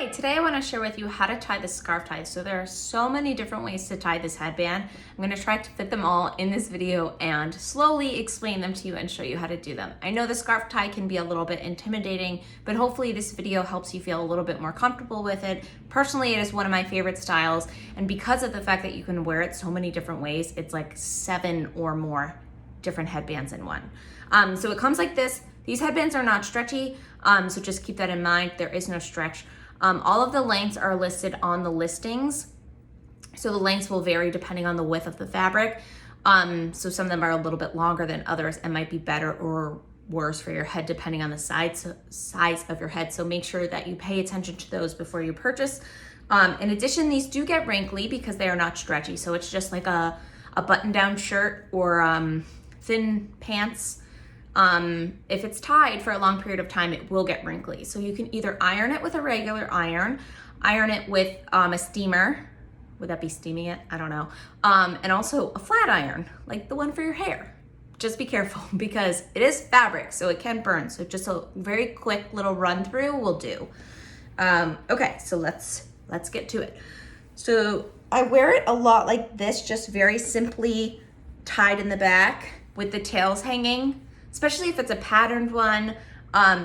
Hi, today I want to share with you how to tie the scarf tie. So there are so many different ways to tie this headband. I'm going to try to fit them all in this video and slowly explain them to you and show you how to do them. I know the scarf tie can be a little bit intimidating, but hopefully this video helps you feel a little bit more comfortable with it. Personally, it is one of my favorite styles, and because of the fact that you can wear it so many different ways, it's like 7 or more different headbands in one. So it comes like this. These headbands are not stretchy, so just keep that in mind. There is no stretch. All of the lengths are listed on the listings. So the lengths will vary depending on the width of the fabric. So some of them are a little bit longer than others and might be better or worse for your head depending on the size of your head. So make sure that you pay attention to those before you purchase. In addition, these do get wrinkly because they are not stretchy. So it's just like a button-down shirt or thin pants. If it's tied for a long period of time, it will get wrinkly. So you can either iron it with a regular iron it with a steamer. Would that be steaming it? I don't know. And also a flat iron, like the one for your hair. Just be careful because it is fabric, so it can burn. So just a very quick little run through will do. Okay, so let's get to it. So I wear it a lot like this, just very simply tied in the back with the tails hanging. Especially if it's a patterned one.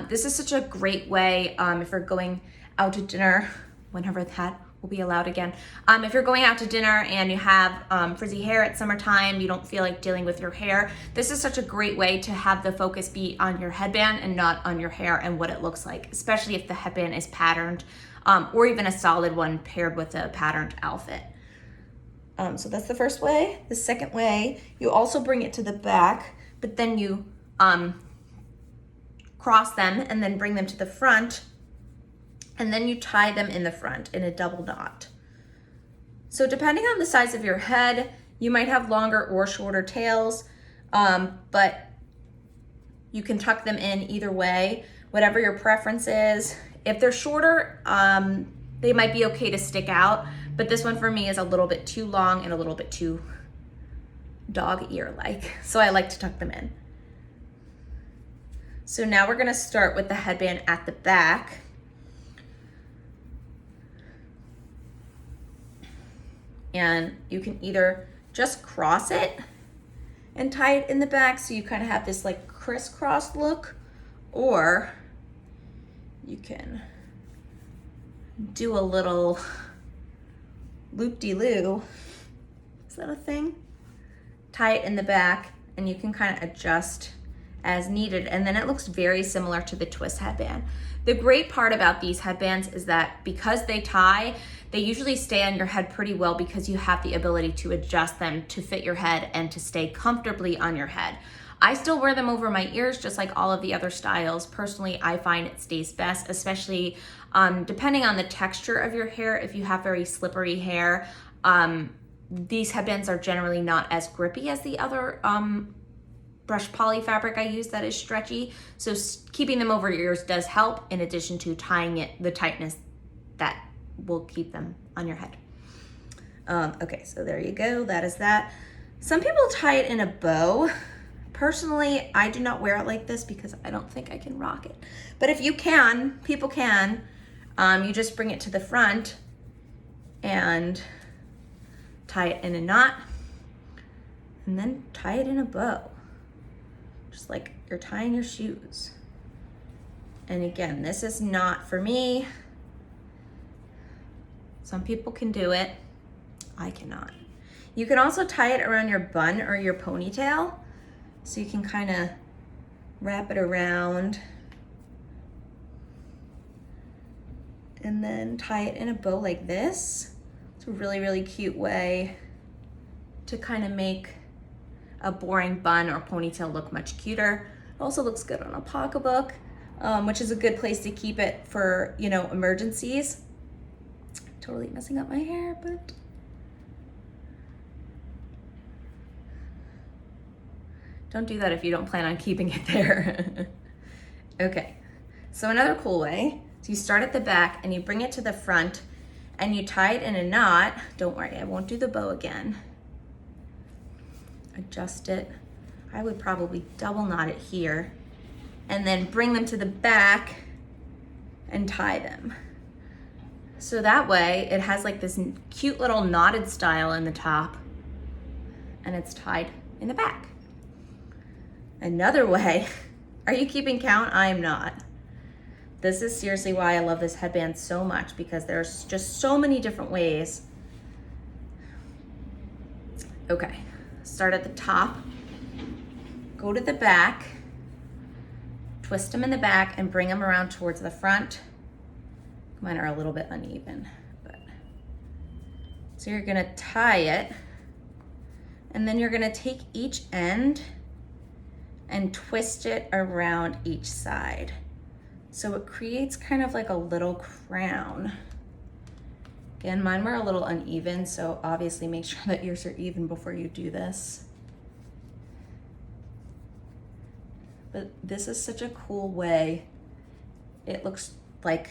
This is such a great way if you're going out to dinner, whenever that will be allowed again. If you're going out to dinner and you have frizzy hair at summertime, you don't feel like dealing with your hair, this is such a great way to have the focus be on your headband and not on your hair and what it looks like, especially if the headband is patterned or even a solid one paired with a patterned outfit. So that's the first way. The second way, you also bring it to the back, but then you cross them and then bring them to the front, and then you tie them in the front in a double knot. So depending on the size of your head, you might have longer or shorter tails, but you can tuck them in either way, whatever your preference is. If they're shorter, they might be okay to stick out, but this one for me is a little bit too long and a little bit too dog ear-like, so I like to tuck them in. So now we're gonna start with the headband at the back. And you can either just cross it and tie it in the back so you kind of have this like crisscross look, or you can do a little loop-de-loo. Is that a thing? Tie it in the back and you can kind of adjust as needed, and then it looks very similar to the twist headband. The great part about these headbands is that because they tie, they usually stay on your head pretty well because you have the ability to adjust them to fit your head and to stay comfortably on your head. I still wear them over my ears just like all of the other styles. Personally, I find it stays best, especially depending on the texture of your hair. If you have very slippery hair, these headbands are generally not as grippy as the other brushed poly fabric I use that is stretchy. So keeping them over your ears does help, in addition to tying it the tightness that will keep them on your head. Okay, so there you go, that is that. Some people tie it in a bow. Personally, I do not wear it like this because I don't think I can rock it. But if you can, people can, you just bring it to the front and tie it in a knot and then tie it in a bow. Just like you're tying your shoes. And again, this is not for me. Some people can do it. I cannot. You can also tie it around your bun or your ponytail. So you can kind of wrap it around and then tie it in a bow like this. It's a really, really cute way to kind of make a boring bun or ponytail look much cuter. It also looks good on a pocketbook, which is a good place to keep it for, you know, emergencies. Totally messing up my hair, but don't do that if you don't plan on keeping it there. Okay, so another cool way, so you start at the back and you bring it to the front and you tie it in a knot. Don't worry, I won't do the bow again. Adjust it. I would probably double knot it here and then bring them to the back and tie them. So that way it has like this cute little knotted style in the top and it's tied in the back. Another way, are you keeping count? I am not. This is seriously why I love this headband so much, because there's just so many different ways. Okay, start at the top, go to the back, twist them in the back and bring them around towards the front. Mine are a little bit uneven, but. So you're gonna tie it, and then you're gonna take each end and twist it around each side. So it creates kind of like a little crown. Again, mine were a little uneven, so obviously make sure that yours are even before you do this. But this is such a cool way. It looks like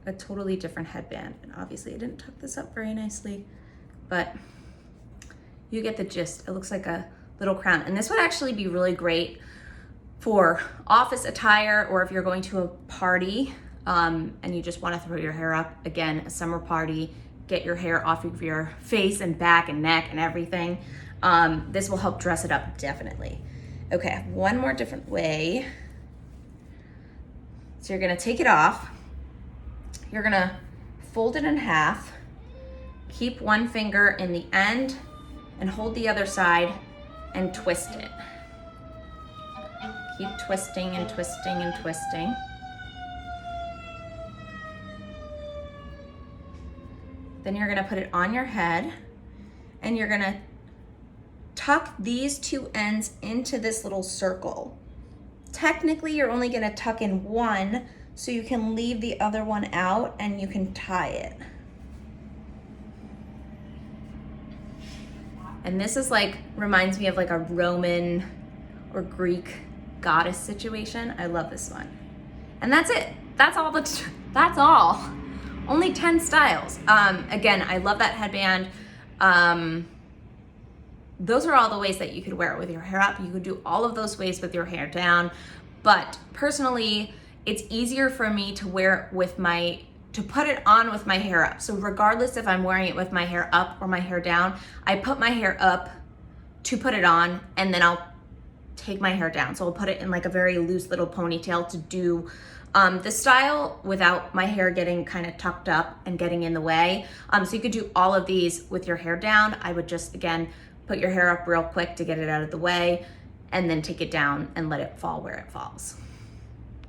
a totally different headband. And obviously I didn't tuck this up very nicely, but you get the gist. It looks like a little crown. And this would actually be really great for office attire, or if you're going to a party and you just want to throw your hair up. Again, a summer party, get your hair off of your face and back and neck and everything. This will help dress it up, definitely. Okay, one more different way. So you're gonna take it off. You're gonna fold it in half, keep one finger in the end and hold the other side and twist it. Keep twisting and twisting and twisting. Then you're gonna put it on your head and you're gonna tuck these two ends into this little circle. Technically, you're only gonna tuck in one so you can leave the other one out and you can tie it. And this is like, reminds me of like a Roman or Greek goddess situation. I love this one. And that's it. That's all. Only 10 styles. Again, I love that headband. Those are all the ways that you could wear it with your hair up. You could do all of those ways with your hair down. But personally, it's easier for me to wear it to put it on with my hair up. So regardless if I'm wearing it with my hair up or my hair down, I put my hair up to put it on and then I'll take my hair down. So I'll put it in like a very loose little ponytail to do the style without my hair getting kind of tucked up and getting in the way. So you could do all of these with your hair down. I would just, again, put your hair up real quick to get it out of the way and then take it down and let it fall where it falls.